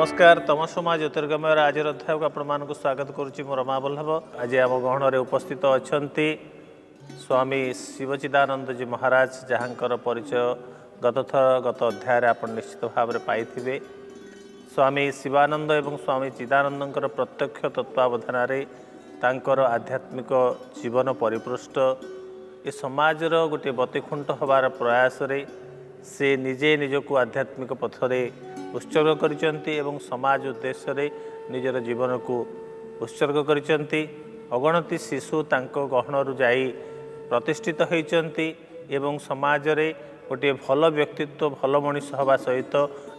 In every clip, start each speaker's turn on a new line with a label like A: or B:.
A: नमस्कार तम समाज ज्योतिर्गमय आज अध्याय को आपण स्वागत करुच्ची मो रमा बल्लभ। आज आम गहन उपस्थित अच्छा स्वामी शिवचिदानंद जी महाराज जहाँकर परिचय गत अध्याय आप निश्चित भाव में पाई। स्वामी शिवानंद एवं स्वामी चिदानंद प्रत्यक्ष तत्वावधान तांकर आध्यात्मिक जीवन परिपृष्ट ए समाजर गोटे बतिखुंट हबार प्रयास से निजे निजक आध्यात्मिक पथरे उत्सर्ग करिसेंती एवं समाज उद्देश्य रे निजर जीवन को उत्सर्ग करिसेंती। अगणति शिशु तांको गहनरु जाई प्रतिष्ठित होइचंती एवं समाज रे गोटे भल व्यक्तित्व भल मनीष हवा सहित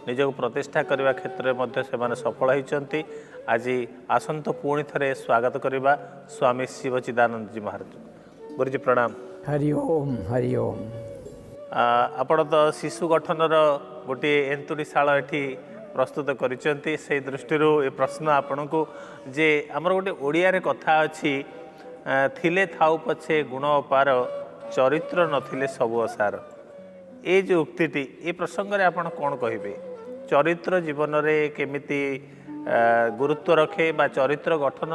A: निजक प्रतिष्ठा करने क्षेत्र में से सफल होइचंती। आज आसंत पुणी थे स्वागत करवा स्वामी शिवचिदानंद जी महाराज। गुरुजी प्रणाम।
B: हरि ओम हरि ओम।
A: आपण तो शिशु गठनर गोटे एंतुड़ीशाला एठी प्रस्तुत करिसेंती। से दृष्टि ए प्रश्न आपण को जे आमर गोटे ओडिया रे कथा अछि थिले थाउ पछे गुण अपार चरित्र नथिले सबु असार। ए जो उक्तिटी ए प्रसंग रे आपण कोन कहिबे? चरित्र जीवन रे केमिति गुरुत्व रखे बा चरित्र गठन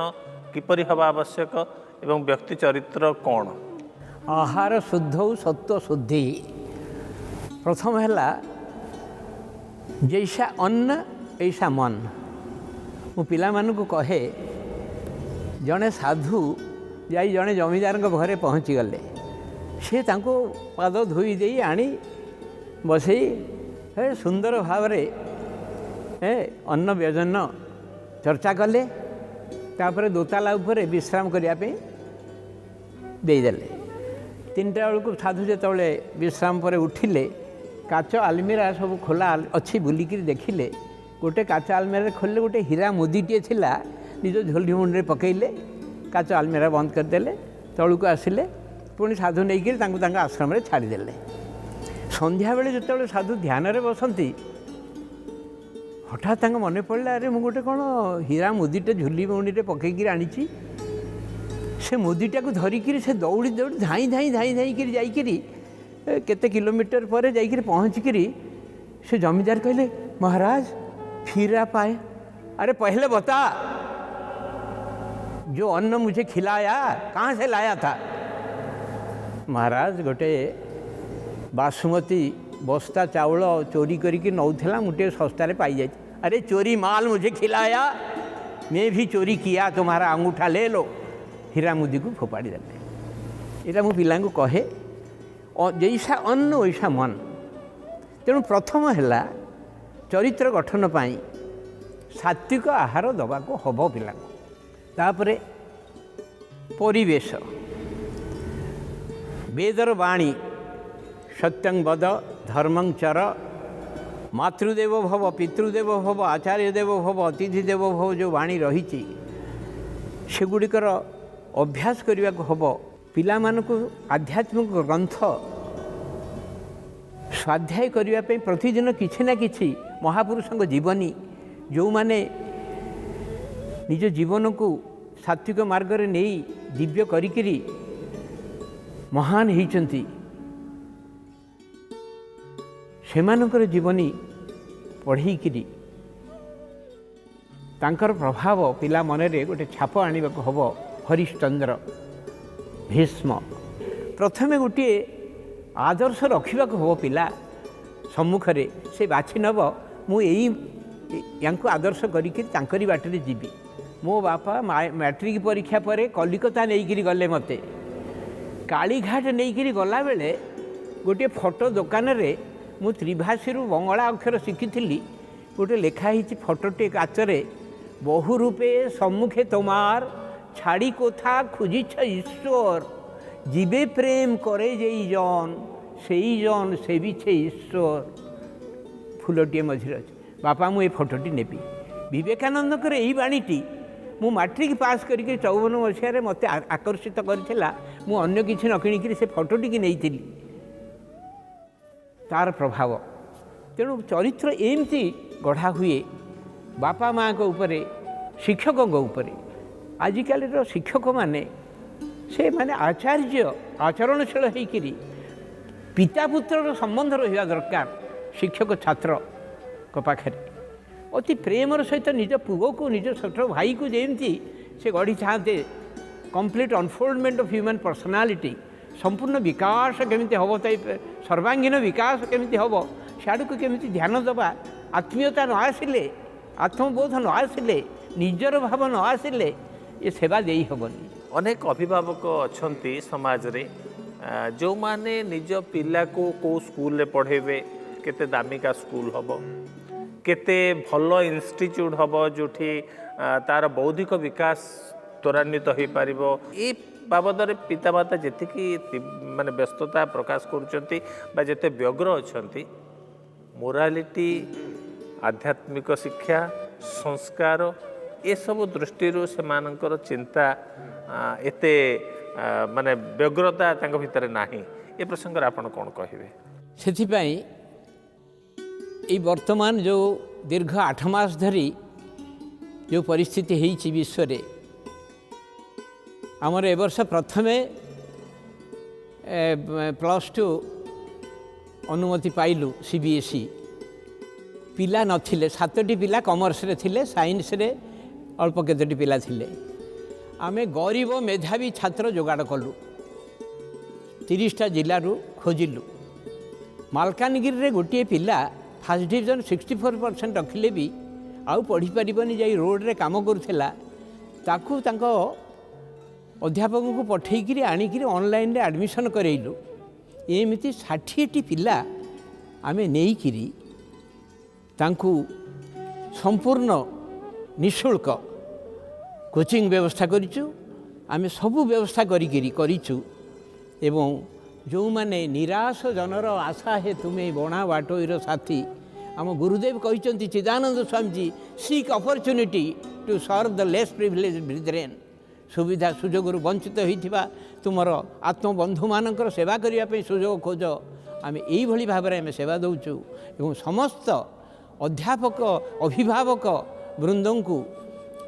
A: किपरि हवा आवश्यक एवं व्यक्ति चरित्र कौन?
B: आहार शुद्ध सत्व शुद्धि। प्रथम है जैसा अन्न ऐसा मन। मु पिला मानकु कहे जड़े साधु जाई जड़े जमीदार घरे पहुँची गले सी तांको पाद धोई दे आनी बसई सुंदर भाव अन्न व्यंजन चर्चा कले तापर दोताला उपरे विश्राम करने देदेले। 3टा बेलू साधु जो विश्राम पर उठिले काच आलमीरा सब खोला अच्छी बुलिकी देखिले गोटे काच आलमीरा खोलिले गोटे हीरा मुदीटे थिला निज झोली मुंडे पकईले काच आलमीरा बंद करदेले तलू को आसिले पुणी साधु नहीं आश्रम छाड़ीदे। संध्या बेले जो साधु ध्यान रे बसंती हठात मन पड़ा अरे मुझे कौन हीरा मुदीटे झोली मुंडे पकईकी आनी से मुदीटा को धरिकी से दौड़ी दौड़ी धाई धाई धाई धाई कर जाइकरी केते किलोमीटर पर जाइकरी पहुँचकरी से जमींदार कहले महाराज फिर आप आए। अरे पहले बता जो अन्न मुझे खिलाया कहाँ से लाया था? महाराज गोटे बासुमती बस्ता चाउल चोरी करके नौला मुझे सस्तारे पाई जाए। अरे चोरी माल मुझे खिलाया, मैं भी चोरी किया, तुम्हारा अंगूठा ले लो। हीरा मुदी को फोपाड़ी देते। यहाँ मो पिला कहे जैसा अन्न वैसा मन। तेणु प्रथम है चरित्र गठन पाई सात्विक आहार दबा को हम पिला। तापरे परिवेश वेदर बाणी सत्यं वद धर्मं चर मातृदेव भव पितृदेव भव आचार्य देव भव अतिथि देव भव जो बाणी रही सेगुड़िकर अभ्यास करने को हम। पिला मानकु आध्यात्मिक ग्रंथ स्वाध्याय करने प्रतिदिन किछि ना किछि महापुरुषों जीवनी जो माने निज जीवन को सात्विक मार्ग रे नहीं दिव्य करिकिरी महान होइचंती सेमानकर जीवनी पढ़ेकिरी तांकर प्रभाव पिला मन रे गोटे छाप आनिबा को हबो। हरिश्चंद्र भीष्म प्रथमे गोटे आदर्श रखा हम पिला सम्मुखरे से बाछि नब मुझे आदर्श करी बाटर जीवी। मो बापा मैट्रिक परीक्षा पर कलिकता नहीं गले मते कालीघाट नहीं गला बेले गोटे फोटो दुकान रे मु त्रिभाषी बंगला अक्षर शिखी गोटे लेखाही फोटोटे काचरे बहु रूपे सम्मुखे तोमार छाड़ी कोथा खुजिछ ईश्वर जीवे प्रेम करे जेई जन सेई जन सेविछे ईश्वर। फूलटे मझिरे अच्छे बापा मुझे फोटोटी नेबी। विवेकानंद यही बाणीटी मु मैट्रिक पास करके 54 मसीह मत आकर्षित करथिला। मु अन्य किछि न किणिकी से फोटोटी की नहीं थी तार प्रभाव। तेणु चरित्र एमती गढ़ा हुए बापा माँ को ऊपर शिक्षकों ऊपर। आजिकल शिक्षक माने से माने आचार्य आचरणशील होकर पिता पुत्र संबंध रहा दरकार शिक्षक छात्र पाखे अति प्रेमर सहित निज पुओ को निज छोट भाई को जमी से गढ़ी चाहते complete unfoldment of human personality संपूर्ण विकास केमिति हम तो सर्वांगीन विकास केमिति हम सियाड़ को केमिति ध्यान देवा आत्मीयता न आसिले आत्मबोध न आसिले निजर भाव न आसिले ये सेवा दे हेनी।
A: अनेक अभिभावक अच्छा समाज रे जो माने निज पिला को स्कूल रे पढ़ेबे केते दामिका स्कूल हबो केते भल इंस्टीट्यूट हबो जोठी तार बौद्धिक विकास त्वरान्वित हो पारिबो ए बाबद पितामाता जी माने व्यस्तता प्रकाश करुचंती बा जेते व्यग्र अछंती मोरालिटी आध्यात्मिक शिक्षा संस्कार ये सब दृष्टि से मानकर चिंता एते माने व्यग्रता तांको भितर नाही ए प्रसंग आपण कौन कहिबे
B: सेथिपाई ये वर्तमान जो दीर्घ 8 मास धरी जो परिस्थिति होती विश्व रे आमर ए वर्ष प्रथमे +2 अनुमति पाइलु सीबीएसई पिला नथिले 7टी पिला कॉमर्स रे थिले साइंस रे अल्प केतोटी पिला थिले आमे गरीब मेधावी छात्र जोगाड़ कलु 30टा जिलू खोजिलु मालकानगिरी रे गोटे पिला फर्स्ट डिविजन 64% रखिले भी आउ पढ़ी पारिबनी जाई रोड रे काम करुला ताकू तांको अध्यापक को पठेकरी आणिकी ऑनलाइन रे एडमिशन करैलु एमिति 60टी पिला आमे नेइकिरी तांकू संपूर्ण निःशुल्क कोचिंग व्यवस्था करिचु आमे सबु व्यवस्था करिचु एवं जो माने निराश जनर आशा है तुम्हें बणा बाटोईर साथी आम गुरुदेव कहते Chidananda Swami ji seek opportunity to serve the less privileged brethren सुविधा सुजोग वंचित होता तुमर आत्मबंधु मानकर सेवा करने सुजोग खोज आम यही भाव में सेवा दौचु एवं समस्त अध्यापक अभिभावक वृंद को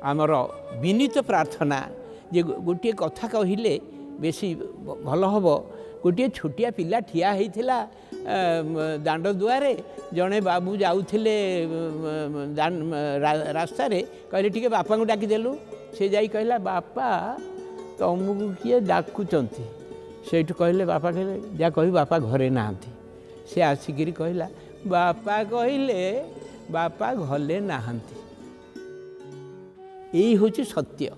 B: आमर विनीत प्रार्थना जे गोटे कथा कहले बेसी भल हम गोटे छोटिया पिला ठिया होता दांड दुआरे जड़े बाबू जाऊले रास्तार कहले टिके बापा को डाकिदेलु से जाई कहला बापा तुमको किए डाकुचंती सेठू कहले बापा कहले जा कही बापा घरे नहांती से आसिकी कहला बापा कहले बापा घले नहांती यही हूँ सत्य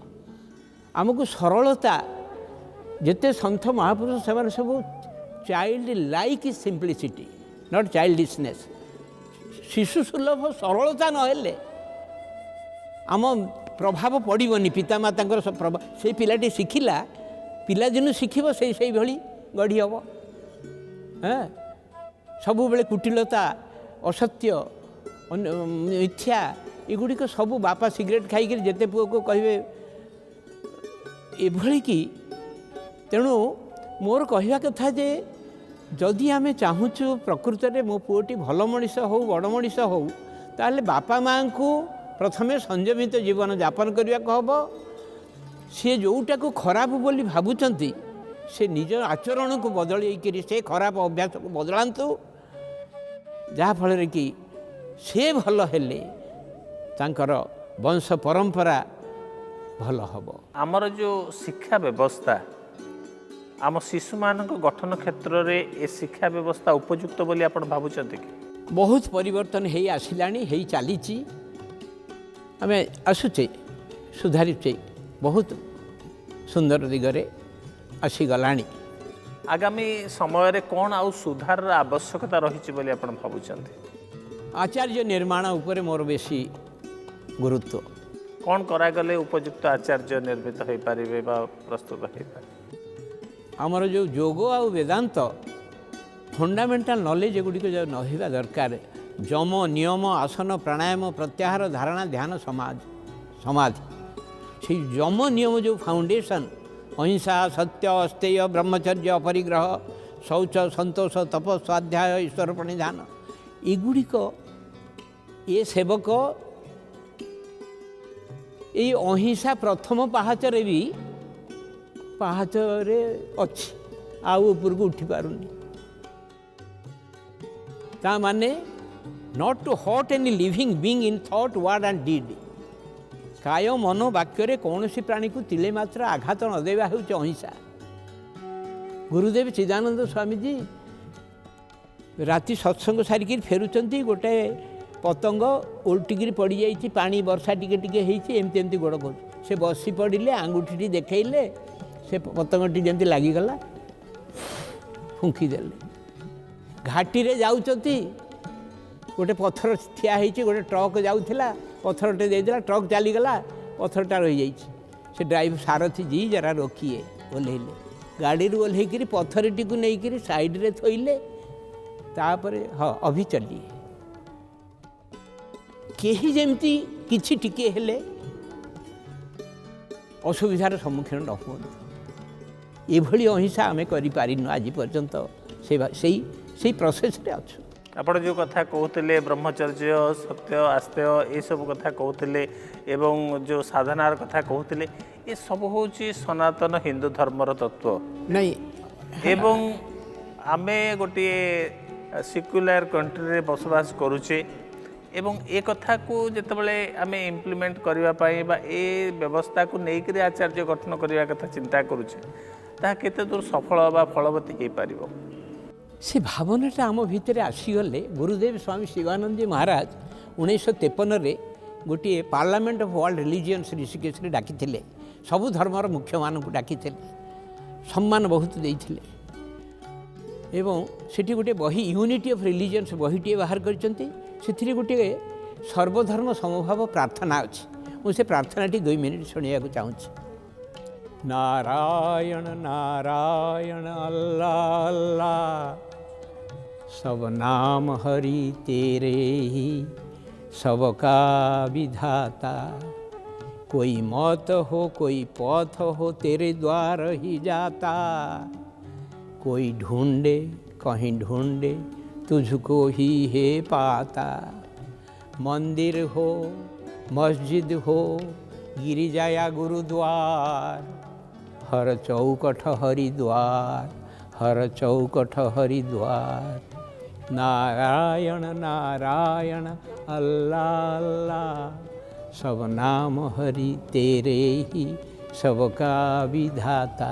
B: आमको सरलता जिते सन्थ महापुरुष से सब child like simplicity not childishness शिशु सुलभ सरलता नहेले आम प्रभाव पड़ोनी पितामाता प्रभाव से पिलाटी शिखिला पिलादिन शिखिब से भली गढ़ी हम हाँ सबु बेले कुटिलता असत्य मिथ्या एगुड़िक सब बापा सिगरेट खाई जेते पुओ को कहे एभली कि तेणु मोर कहवा कथा जे जदि आमे चाहूँ प्रकृत में मो पुओटी भल मनीष हो बड़ मनीष हो ताले बापा माँ को प्रथमे संयमित जीवन यापन करने को हम सी जोटा को खराब बोली भावुंट से निज आचरण को बदल से खराब अभ्यास को बदलांतु जहाँफल कि से भल हेले तांकर वंश परंपरा भल हम
A: आमर जो शिक्षा व्यवस्था आम शिशु मान गठन क्षेत्र में ए शिक्षा व्यवस्था उपयुक्त बोली आप भावुंट कि
B: बहुत परिवर्तन हो आसला हो चली आम आसुचे सुधारुचे बहुत सुंदर दिगरे आसीगला
A: आगामी समय रे कौन आउ सुधार आवश्यकता रही बोली आप भावुंट
B: आचार्य निर्माण उपरे मोर बेसी गुरुत्व
A: कौन करागले उपयुक्त आचार्य निर्मित हो पारे प्रस्तुत हो पारे
B: आमर जो योग आ वेदांत फंडामेंटाल नॉलेज गुड़िक जो नहिबा दरकार जम नियम आसन प्राणायाम प्रत्याहार धारणा ध्यान समाधि से जम नियम जो फाउंडेशन अहिंसा सत्य अस्तेय ब्रह्मचर्य अपरिग्रह शौच संतोष तप स्वाध्याय ईश्वर प्रणिधान एगुड़िक ये सेवक ये अहिंसा प्रथम पाहाचरे भी पाहाचरे अच्छी आउ ऊपर को उठी पारुनी ता माने not to hurt any living being in thought word and deed काय मन वाक्य कौन सी प्राणी को तिले मात्र आघात न देवा हूँ अहिंसा। गुरुदेव चिदानंद स्वामीजी राति सत्संग सारिक फेरुंच गोटे पतंग उल्टिकी पड़ जा पानी वर्षा टिके टिके एमती एमती गोड़ कर से बसी पड़े आंगुठी देखले से पतंगटी जमी लगिगला फुंकीदेले घाटी रे जाउचती गोटे पत्थर ठिया होती गोटे ट्रक जाऊला पत्थरटे देदेला ट्रक चलीगला पत्थरटा रही जाइए से ड्राइवर सारथी जी जरा रोकिए ओह्लैले गाड़ी ओह्लैक पत्थरटी को लेकर साइड्रे थोइले तापर हाँ अभी चलिए कहीं जमती किछि टिके हेले असुविधार सम्मुखीन न हुआ एभली अहिंसा आम करूँ आज पर्यंत से प्रोसेस रे अच्छु।
A: आपण जो कथा कहते ब्रह्मचर्य सत्य आस्तेय ये सब कथा कहते एवं जो साधनार कथा कहते ये सब हूँ सनातन हिंदू धर्मर तत्व
B: नहीं
A: एवं आमे गोटे सिक्युलर कंट्री रे बसवास करुचे एवं ए कथा को जितेबाला आम इम्प्लीमेंट करने ए व्यवस्था को लेकर आचार्य गठन करने कथा चिंता करुचे ता केते दूर सफल बा फलवती हो पार
B: से भावनाटा आम भितर आसीगले। गुरुदेव स्वामी शिवानंद जी महाराज 1953 गोटे parliament of world religions Rishikesh डाकी सबु धर्मर मुख्य मान को डाकी सम्मान बहुत देते एवं सेठी गोटे बही यूनिटी ऑफ रिलीजियंस बहीटे बाहर कर गोटे सर्वधर्म समभाव प्रार्थना अच्छी मुझे प्रार्थनाटी 2 मिनिट शुणा चाहूँगी। नारायण नारायण अल्लाह अल्लाह सब नाम हरि तेरे ही सबका विधाता कोई मत हो कोई पथ हो तेरे द्वार ही जाता कोई ढूंढे कहीं ढूंढे तुझको ही है पाता मंदिर हो मस्जिद हो गिरिजा या गुरुद्वार हर चौकठ हरिद्वार हर चौकठ हरिद्वार नारायण नारायण अल्लाह अल्लाह सब नाम हरि तेरे ही सबका विधाता।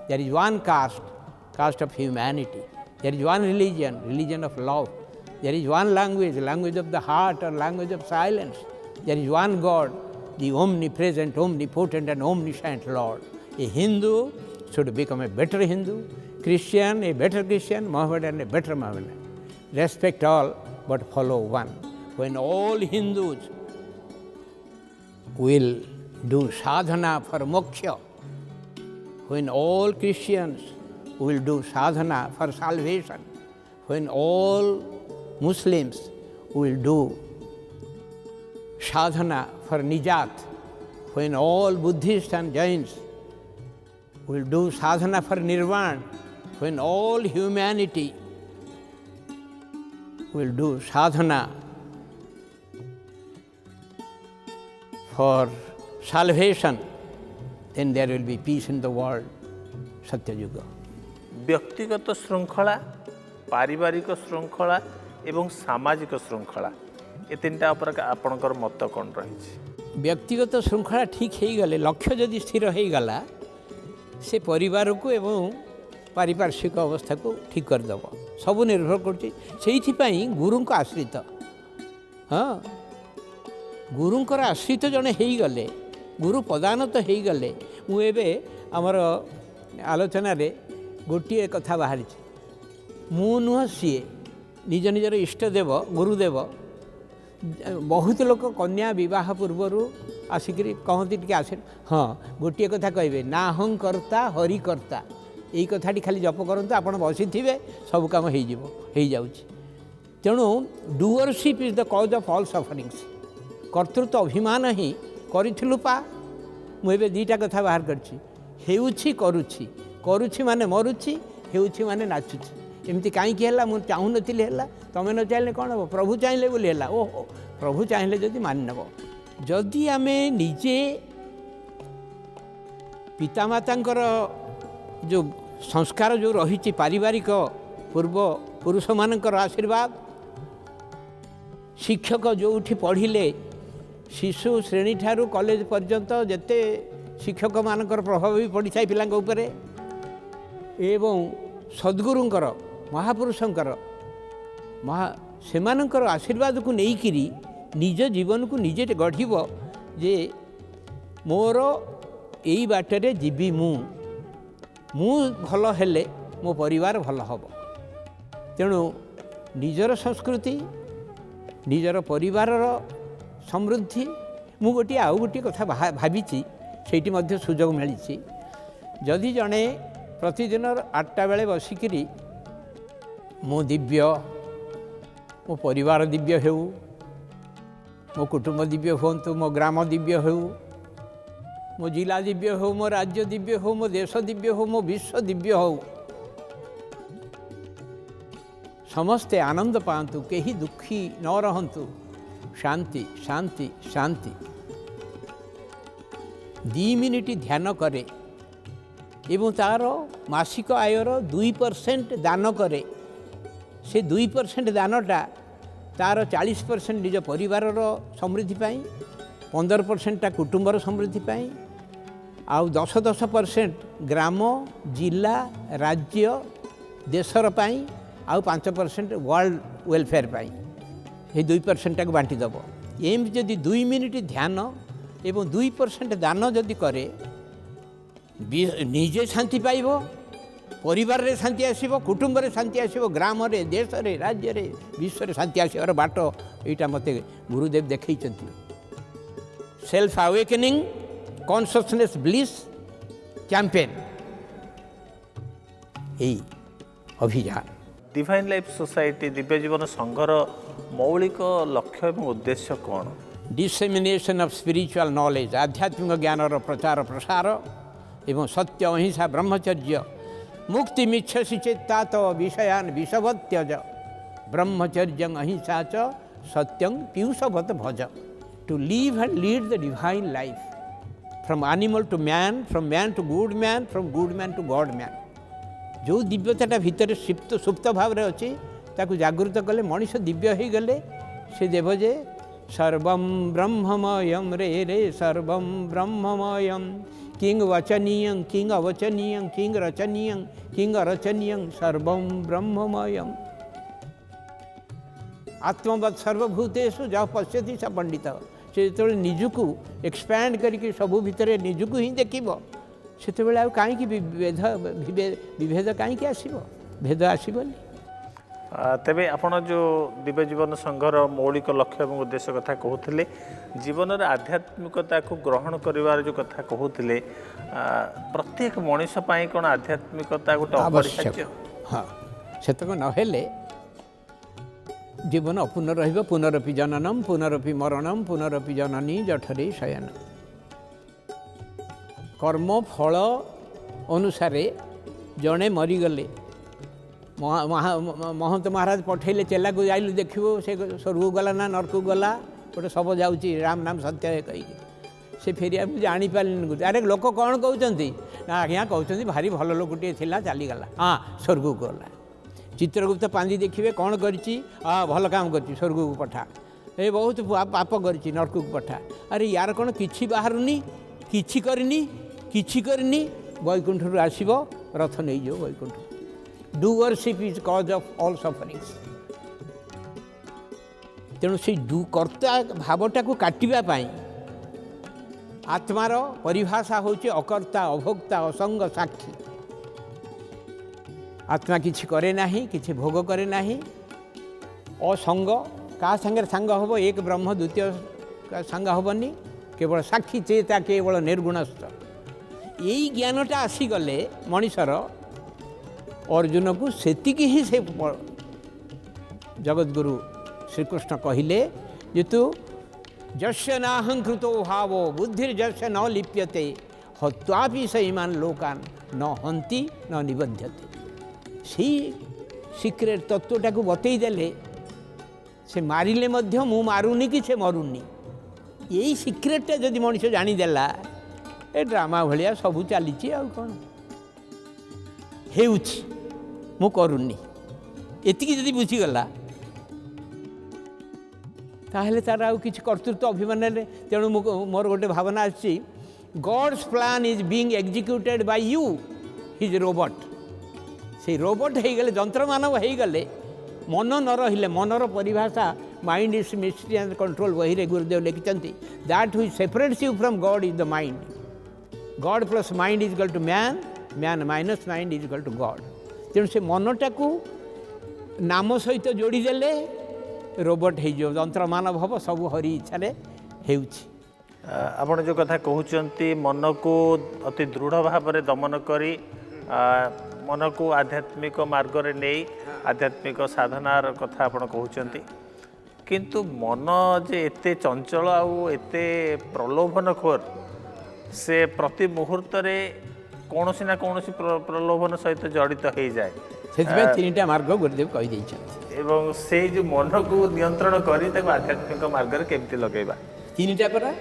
B: There is one caste of humanity, there is one religion of love, there is one language of the heart और language of silence, there is one God, the omnipresent, omnipotent and omniscient Lord. A Hindu should become a better Hindu, Christian a better Christian, Mohammedan a better Mohammedan. Respect all but follow one. When all Hindus will do sadhana for moksha, when all Christians will do sadhana for salvation, when all Muslims will do sadhana for nijat, when all Buddhists and Jains will do sadhana for nirvana, when all humanity will do sadhana for salvation, then there will be peace in the world. Satyayuga.
A: व्यक्तिगत श्रृंखला, पारिवारिक श्रृंखला एवं सामाजिक श्रृंखला ये तीनटा उपर आपणकर मत कौन रही?
B: व्यक्तिगत श्रृंखला ठीक हो गले, लक्ष्य जदि स्थिर हो गला से परिवार को एवं पारिपार्श्विक अवस्था को ठीक करदेव। सब निर्भर कर गुरु को आश्रित, हाँ गुरुंकर आश्रित जड़े हो गले, गुरु पदानत हो गले। मुझे आमर आलोचन गोटे कथा बाहरी, मु नुह सी निज निजर इष्टदेव गुरुदेव। बहुत लोक कन्या विवाह पूर्वर आसिक कहती टी आसे, हाँ गोटे कथा कहे ना हं कर्ता हरि कर्ता, यही कथाटी खाली जप करते आप बसी थे सब कम हो जाऊँ। तेणु डुअरशिप इज द कज ऑफ ऑल सफरिंग्स। कर्तृत्व अभिमान ही करूँ पा। मुझे दीटा कथा बाहर करुँची करुँची माने मरुची, हेउची माने नाचुची। एमती कहीं मुझे चाहूँ नी तुम न चाहिए कौन हम, प्रभु चाहिए बोली है। ओहो प्रभु चाहिए जदि मान नब, जदि आम निजे पितामातांकर जो संस्कार जो रही पारिवारिक पूर्व पुरुष मानकर आशीर्वाद शिक्षक जो पढ़िले शिशु श्रेणी ठारू कॉलेज पर्यंत जेते शिक्षक मानकर प्रभाव भी पड़ी था पिला उपरे एवं सद्गुरुंकर महापुरुषंकर सेमानंकर आशीर्वाद को लेकिरी निज जीवन को निजे गढ़ब जे मोर यही बाटरे जीवी मु भल हेले मो परिवार भल हम तेणु निजर संस्कृति निजर परिवार समृद्धि मु गोटे आउ गोटे कथा भावी से सुजोग मिली जदि जड़े प्रतिदिन 8टा बेले बसिकी मो दिव्य मो परिवार दिव्य हो मो कुटुंब दिव्य हूँ मो ग्राम दिव्य हो मो जिला दिव्य हो मो राज्य दिव्य हो मो देश दिव्य हो मो विश्व दिव्य हो समस्ते आनंद पातु कहीं दुखी न रहंतु शांति शांति शांति 2 मिनिट ध्यान करे एवं तार मासिक आयर 2% दान करे से 2% दानटा तार 40% निज परिवार समृद्धि पाई 15% टा कुटुंबर समृद्धि पाई आउ 10% ग्राम जिला राज्य देशर पाई आउ 5% वर्ल्ड वेलफेयर पाई ये 2% को बांटी दब एम जदि 2 मिनिट ध्यान एवं 2% दान जदि करे निजे शांति पाइब परिवार रे शांति आसीबो कुटुंब रे शांति आसीबो ग्राम रे देश रे राज्य रे विश्व रे शांति आसीबार बाट एटा मते गुरुदेव देखैचंती self awakening consciousness bliss campaign एई अभियान
A: डिवाइन लाइफ सोसाइटी दिव्य जीवन संघर मौलिक लक्ष्य एवं उद्देश्य कौन
B: डिसेमिनेशन ऑफ स्पिरिचुअल नॉलेज आध्यात्मिक ज्ञान प्रचार प्रसार एवं सत्य अहिंसा ब्रह्मचर्य मुक्ति मिच्छसि चेत्ता तो विषयान विषवत् त्यज ब्रह्मचर्य अहिंसा च सत्यं पीयूषवत् भज to live and lead the divine life from animal to man from man to good man from good man to god man जो दिव्यता भितर सुप्त भाव में अच्छी ताकू जागृत कले मनीष दिव्य हो गले से देव जे सर्वं ब्रह्ममयं रे रे सर्वं ब्रह्ममयं किंग वचनीय किंग अवचनीय किंग रचनीय किंग अरचनीय सर्वं ब्रह्ममयं आत्मवत् सर्वभूतेषु जह पश्यति स पंडित से जो निजुक एक्सपैंड करके सबू भितर निजुक ही देखिब से कहीं विभेद कहीं आसब भेद आसबनी
A: तेबे आपण जो दिव्य जीवन संघर मौलिक लक्ष्य और उद्देश्य कथा कहते जीवन आध्यात्मिकता को ग्रहण कर जो कथा कहते प्रत्येक मनीष कौन आध्यात्मिकता गोटे
B: आवश्यक हाँ से नहेले जीवन अपूर्ण रहिबो पुनरपि जननम पुनरपि मरणम पुनरपि जननी जठरे शयन कर्म फल अनुसार जड़े मरीगले महंत महाराज पठेले चेला को जाइलु देखिबो से स्वर्ग गला ना नरक गला गोटे सब जाउची राम नाम सत्य कही से फेरिया जानी पारे अरे लोक कौन कहते ना आज्ञा कहते भारी भल लोकटे थिला चलीगला हाँ स्वर्ग को गला चित्रगुप्त पांजी देखिए कौन करी हाँ भल काम कर स्वर्ग को पठा ए बहुत पाप कर नरक को पठा अरे यार कौन किछि बाहरुनी किछि करनी वैकुंठ आसब रथ नहीं जाओ Vaikuntha doership is cause of all sufferings तेणु से कर्ता भावटा को काटिबा आत्मार परिभाषा होची अकर्ता अभोक्ता असंग साक्षी आत्मा किछि करे नाही किछि भोग करे नाही असंग का संगे सांग हम एक ब्रह्म द्वितीय सांग हेनी केवल साक्षी चेता केवल निर्गुणस्थ यही ज्ञानटा आसीगले मनीषर अर्जुन को सेतिकी ही से जगद्गुरु श्रीकृष्ण कहले जे तू जस्य नाहंकृतो भावो बुद्धिर्जस्य न लिप्यते हत्वापि स इमान लोकान न हंति न निबध्यते सी सिक्रेट तत्वटा को बतई देले से मारिले मध्य मु मारुनी कि से मरुनी यही सिक्रेटटा जदि मनीष जानीदेला ए ड्रामा भाया सबू चली कौन हेउछि मु करूनी एतिकी जदि बुझीगला ताहले तार आउ किछि कर्तृत्व अभिमान तेणु मोर गोटे भावना आछि God's plan is being executed by you his robot से रोबोट हो गले जंत्र मानव हो गले मन न रहिले मनर परिभाषा mind is mystery and control वही रे गुरुदेव लिखिछंती that which separates you from God is the mind God plus mind is equal to man man minus mind is equal to God तेणु से मनटा को नाम सहित जोड़ी देले रोबोट हो जंत्र मानव हम सब हरि इच्छा
A: आपण जो कथा कहते मन को अति दृढ़ भाव में दमन करी मन को आध्यात्मिक मार्ग रे नहीं आध्यात्मिक साधनार कथा आपण कहते किंतु मन जे एते चंचल आउ एते प्रलोभनखोर से प्रति मुहूर्त रे कौनसी ना कौनसी प्रलोभन सहित जड़ित हो जाए
B: तीन मार्ग गुरुदेव कही
A: एवं से जो मन को नियंत्रण करी ताको आध्यात्मिक मार्ग रे केमती लगेबा
B: तीनटा परा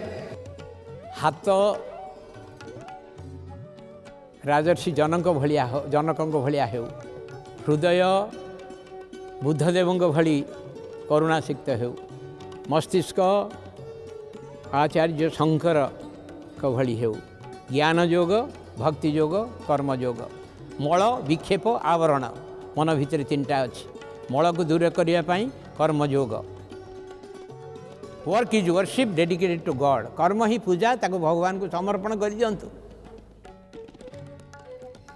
B: हाथ राजर्षि जनक भलिया हो हृदय बुद्धदेव भली करुणासिक्त हो मस्तिष्क आचार्य शंकर का भली हो ज्ञान योग भक्ति योग कर्म योग मल विक्षेप आवरण मन भितर तीनटा अच्छी मल को दूर करने karma yoga work is worship dedicated to God कर्म ही पूजा ताको भगवान को समर्पण कर दियंतु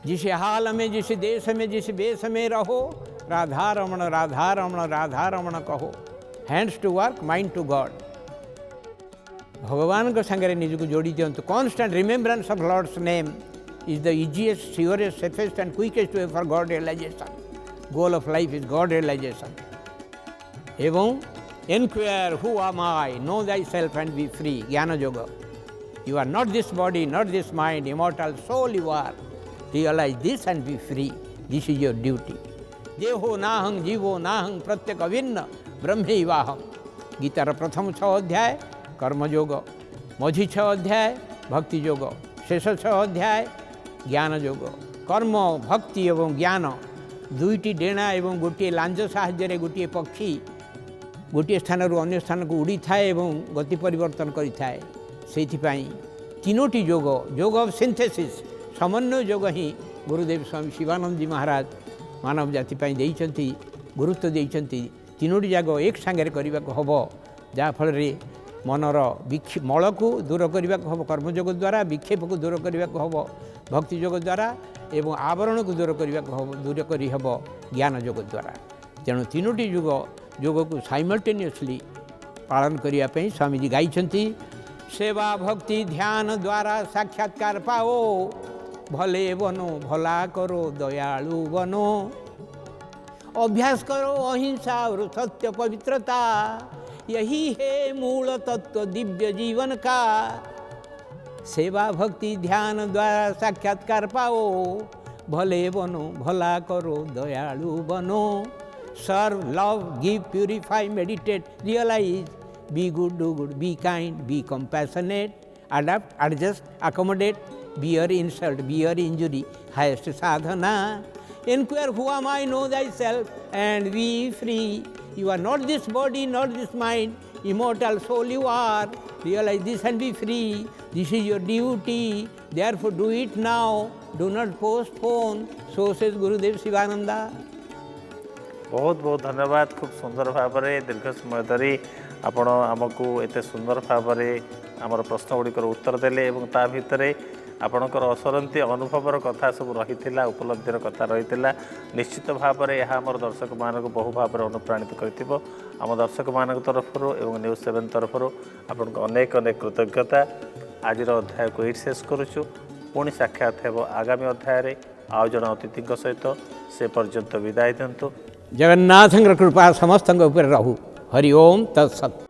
B: जिस हाल में जिस देश में जिस वेश में रहो राधा रमण राधा रमण राधा रमण कहो hands to work mind to God भगवान को संगे निज को जोड़ी दियंतु constant remembrance of Lord's name is the easiest surest safest and quickest way for God realization goal of life is God realization एवं enquire who am I, know thyself and be free, Jnana Yoga. You are not this body, not this mind, immortal soul you are. Realize this and be free. This is your duty. Deho nahang, jivo nahang, pratyek avinna, brahmevaham. Guitar प्रथम 6 अध्याय कर्म योग मझी 6 अध्याय भक्ति योग शेष 6 अध्याय ज्ञान योग कर्म भक्ति एवं ज्ञान दुईटी डेणा एवं गोटे लांज साहाय्य गोटे पक्षी गोटे स्थान अन्य स्थान को उड़ी थाए एवं गति परिवर्तन करि थाए सेथिपाई तीनोटी योग योग ऑफ सिंथेसिस समन्वय योग ही गुरुदेव स्वामी शिवानंद जी महाराज मानव जाति पाई देइचंती गुरुत्व देइचंती तीनोटी जाग एक सांगे करने को हम जहाँफल मनर मल को दूर करने को हम कर्मयोग द्वारा विक्षेप को दूर करने को हम भक्ति योग द्वारा एवं आवरण को दूर करने को हम दूर कर ज्ञान योग द्वारा तेणु तीनोटी युग योग को साइमल्टेनियसली पालन करने स्वामीजी गाई सेवा भक्ति ध्यान द्वारा साक्षात्कार पाओ भले बनो भला करो दयालु बनो अभ्यास करो अहिंसा और सत्य पवित्रता यही है मूल तत्व दिव्य जीवन का सेवा भक्ति ध्यान द्वारा साक्षात्कार पाओ भले बनो भला करो दयालु बनो serve, love, give, purify, meditate, realize, be good, do good, be kind, be compassionate, adapt, adjust, accommodate, bear insult, bear injury, highest sadhana. Inquire who am I, know thyself and be free. You are not this body, not this mind, immortal soul you are. Realize this and be free. This is your duty. Therefore do it now. Do not postpone. So says Gurudev Shivananda.
A: बहुत बहुत धन्यवाद खूब सुंदर भाव में दीर्घ समय धरी आपण आमको एत सुंदर भाव में आमर प्रश्न गुड़िकर उत्तर देले एवं ता भितर आपणकर असरंती अनुभवर कथा सब रही उपलब्धिर कथा रही निश्चित भाव में यह आम दर्शक मानक बहु भाव में अनुप्राणित कर आम दर्शक मान तरफ एवं न्यूज 7 तरफ आपन अनेक अनेक कृतज्ञता आज अध्याय को ये शेष करुचु पुणी साक्षात हो आगामी अध्याय आउ जन अतिथि सहित से पर्यंत विदाय दिंतु
B: जगन्नाथ कृपा समस्त उपर रहू हरि ओम तत्सत।